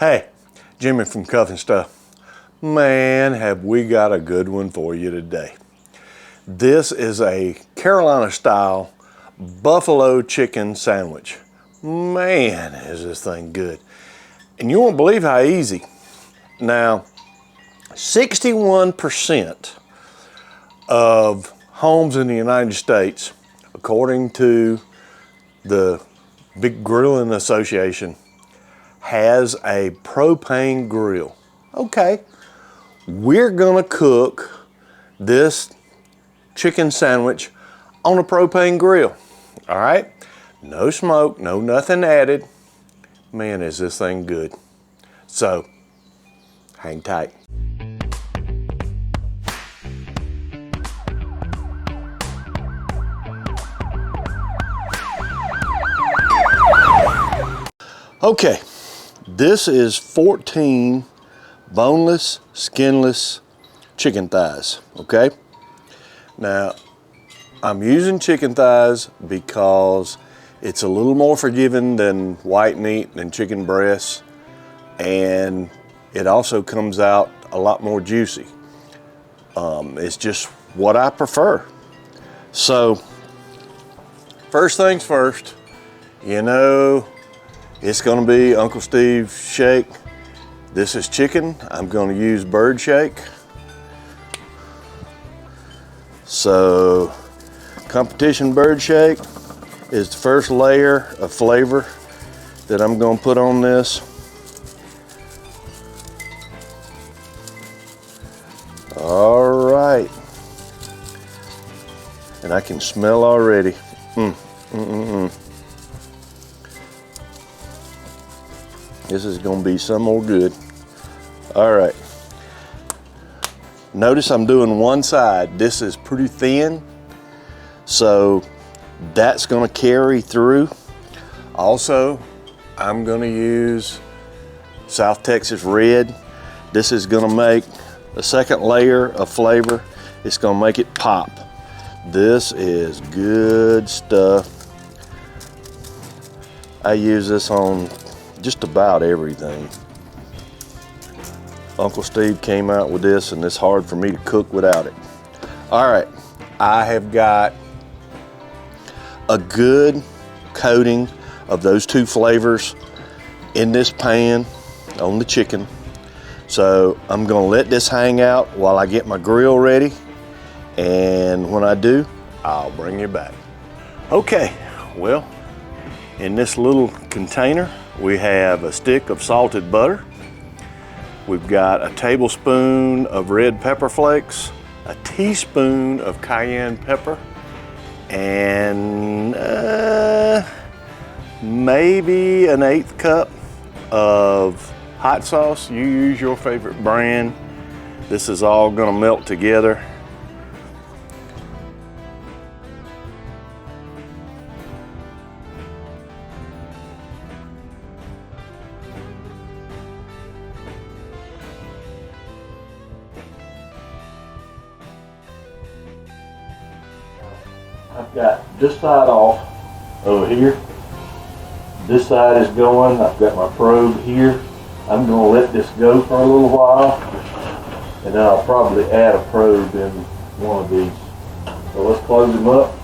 Hey, Jimmy from Cuff and Stuff. Man, have we got a good one for you today. This is a Carolina style buffalo chicken sandwich. Man, is this thing good. And you won't believe how easy. Now, 61% of homes in the United States, according to the Big Grilling Association, has a propane grill. Okay, we're gonna cook this chicken sandwich on a propane grill. All right, no smoke, no nothing added. Man, is this thing good. So, hang tight. Okay, this is 14 boneless, skinless chicken thighs, okay? Now, I'm using chicken thighs because it's a little more forgiving than white meat and chicken breasts, and it also comes out a lot more juicy. It's just what I prefer. So, first things first, you know, it's gonna be Uncle Steve's shake. This is chicken. I'm gonna use bird shake. So, competition bird shake is the first layer of flavor that I'm gonna put on this. All right. And I can smell already. This is gonna be some more good. All right. Notice I'm doing one side. This is pretty thin, so that's gonna carry through. Also, I'm gonna use South Texas Red. This is gonna make a second layer of flavor. It's gonna make it pop. This is good stuff. I use this on just about everything. Uncle Steve came out with this, and it's hard for me to cook without it. All right, I have got a good coating of those two flavors in this pan on the chicken. So I'm gonna let this hang out while I get my grill ready. And when I do, I'll bring you back. Okay, well, in this little container, we have a stick of salted butter. We've got a tablespoon of red pepper flakes, a teaspoon of cayenne pepper, and maybe an 1/8 cup of hot sauce. You use your favorite brand. This is all gonna melt together. I've got this side off over here. This side is going. I've got my probe here. I'm going to let this go for a little while, and then I'll probably add a probe in one of these. So let's close him up,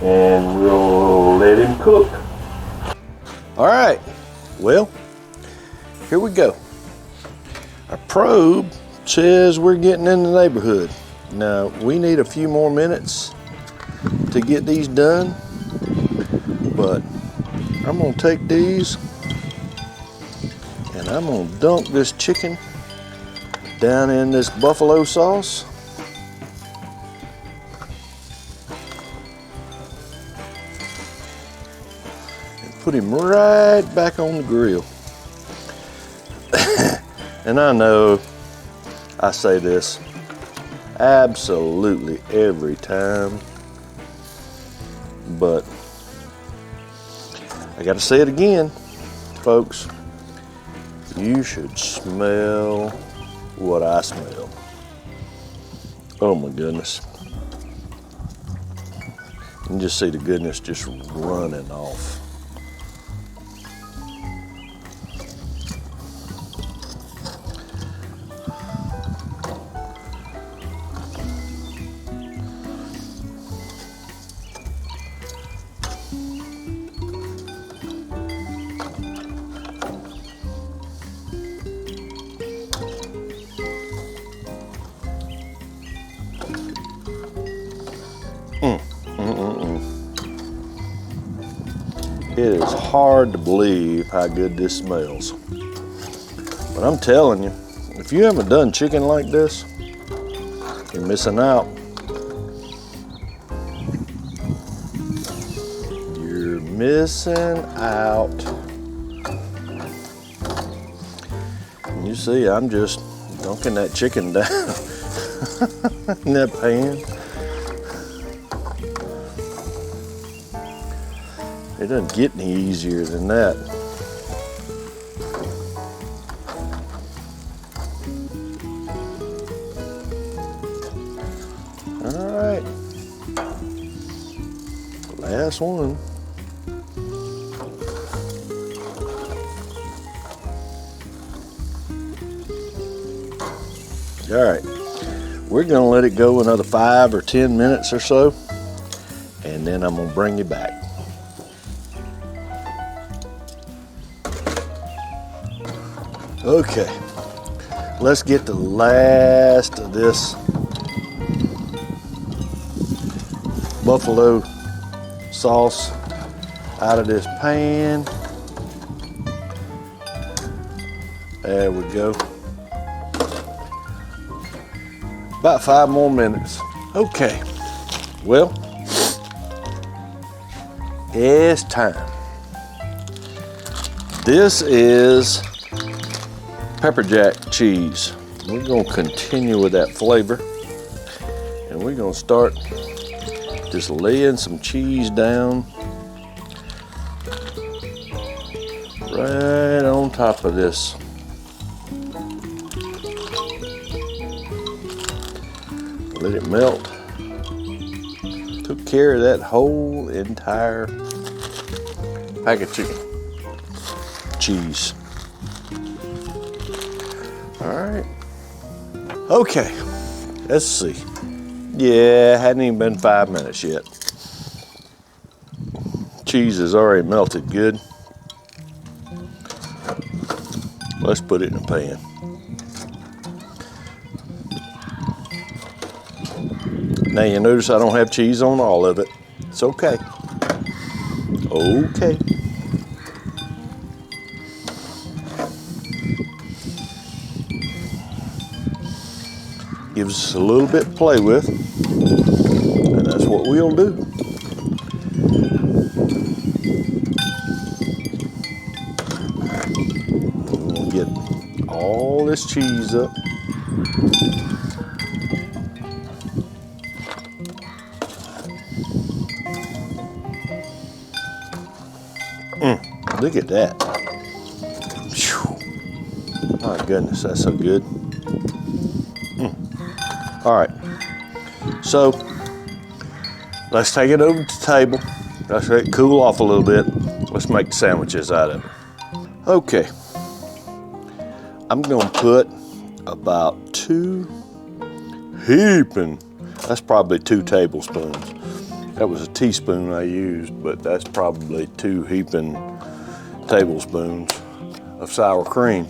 and we'll let him cook. All right, well, here we go. Our probe says we're getting in the neighborhood. Now, we need a few more minutes to get these done, but I'm gonna take these and I'm gonna dunk this chicken down in this buffalo sauce. And put him right back on the grill. And I know I say this absolutely every time, but I gotta say it again, folks. You should smell what I smell. Oh my goodness. You can just see the goodness just running off. It is hard to believe how good this smells. But I'm telling you, if you haven't done chicken like this, you're missing out. You're missing out. And you see, I'm just dunking that chicken down in that pan. It doesn't get any easier than that. All right, last one. All right, we're gonna let it go another 5 or 10 minutes or so, and then I'm gonna bring you back. Okay, let's get the last of this buffalo sauce out of this pan. There we go. About 5 more minutes. Okay, well, it's time. This is pepper jack cheese. We're gonna continue with that flavor, and we're gonna start just laying some cheese down right on top of this. Let it melt. Took care of that whole entire pack of chicken cheese. All right. Okay, let's see. Yeah, it hadn't even been 5 minutes yet. Cheese is already melted good. Let's put it in a pan. Now you notice I don't have cheese on all of it. It's okay. Okay. Gives us a little bit to play with, and that's what we'll do. We'll get all this cheese up. Look at that. Whew. My goodness, that's so good. All right, so let's take it over to the table. Let's let it cool off a little bit. Let's make sandwiches out of it. Okay, I'm gonna put about 2 heaping, that's probably 2 tablespoons. That was a teaspoon I used, but that's probably 2 heaping tablespoons of sour cream.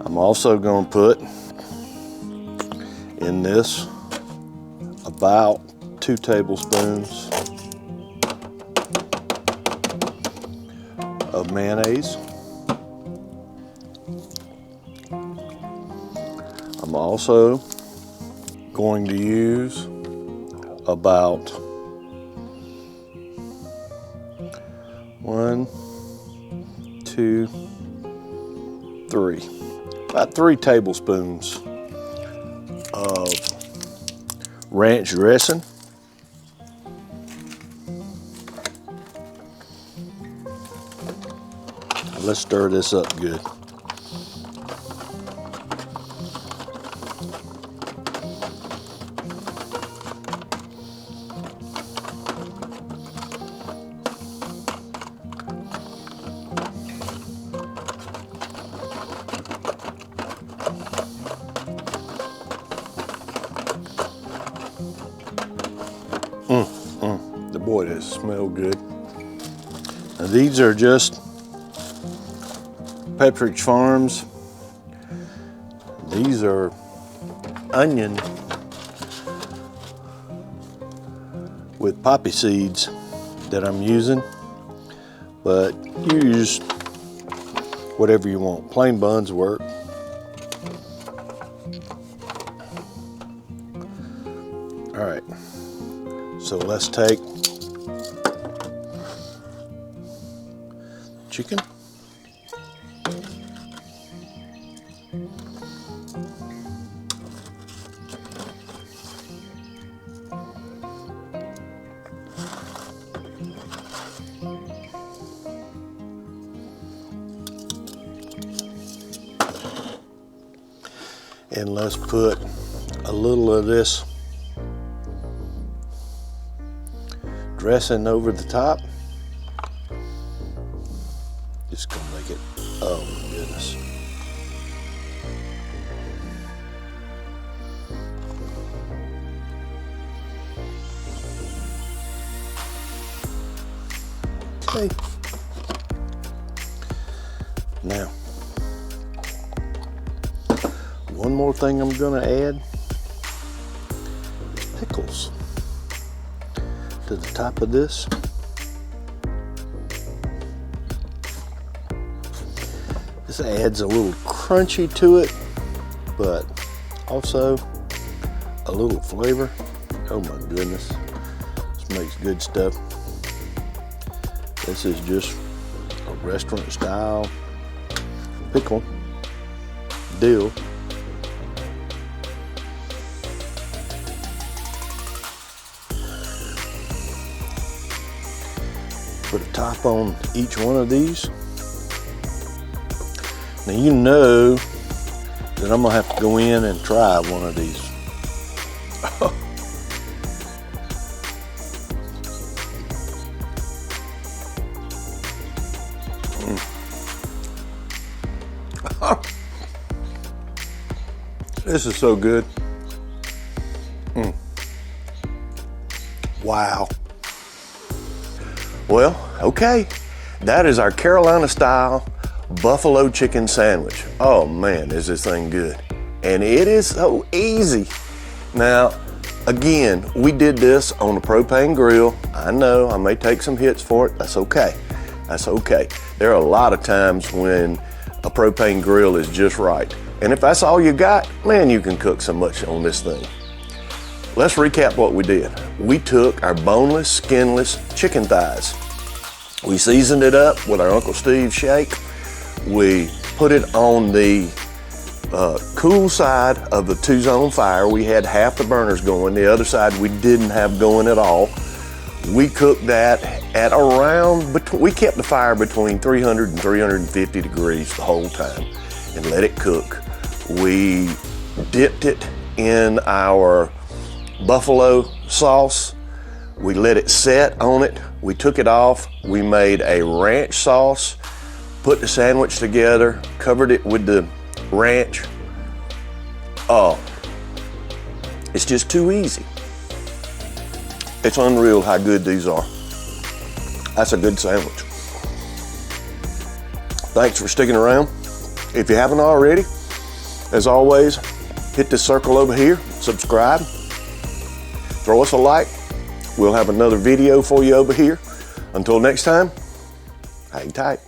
I'm also gonna put in this about 2 tablespoons of mayonnaise. I'm also going to use about 1, 2, 3, about 3 tablespoons of ranch dressing. Let's stir this up good. Boy, does it smell good. Now, these are just Pepperidge Farms. These are onion with poppy seeds that I'm using, but you use whatever you want. Plain buns work. All right, so let's take chicken. And let's put a little of this dressing over the top. Just gonna make it, oh my goodness. Okay. Now, one more thing I'm gonna add is pickles to the top of this. This adds a little crunchy to it, but also a little flavor. Oh my goodness, this makes good stuff. This is just a restaurant style pickle dill. Put a top on each one of these. Now you know that I'm gonna have to go in and try one of these. This is so good. Wow. Well, okay. That is our Carolina style buffalo chicken sandwich. Oh man, is this thing good. And it is so easy. Now, again, we did this on a propane grill. I know I may take some hits for it. That's okay. That's okay. There are a lot of times when a propane grill is just right. And if that's all you got, man, you can cook so much on this thing. Let's recap what we did. We took our boneless, skinless chicken thighs. We seasoned it up with our Uncle Steve shake. We put it on the cool side of the 2-zone fire. We had half the burners going. The other side we didn't have going at all. We cooked that at around, we kept the fire between 300 and 350 degrees the whole time and let it cook. We dipped it in our buffalo sauce. We let it set on it. We took it off. We made a ranch sauce, put the sandwich together, covered it with the ranch. Oh, it's just too easy. It's unreal how good these are. That's a good sandwich. Thanks for sticking around. If you haven't already, as always, hit the circle over here, subscribe, throw us a like. We'll have another video for you over here. Until next time, hang tight.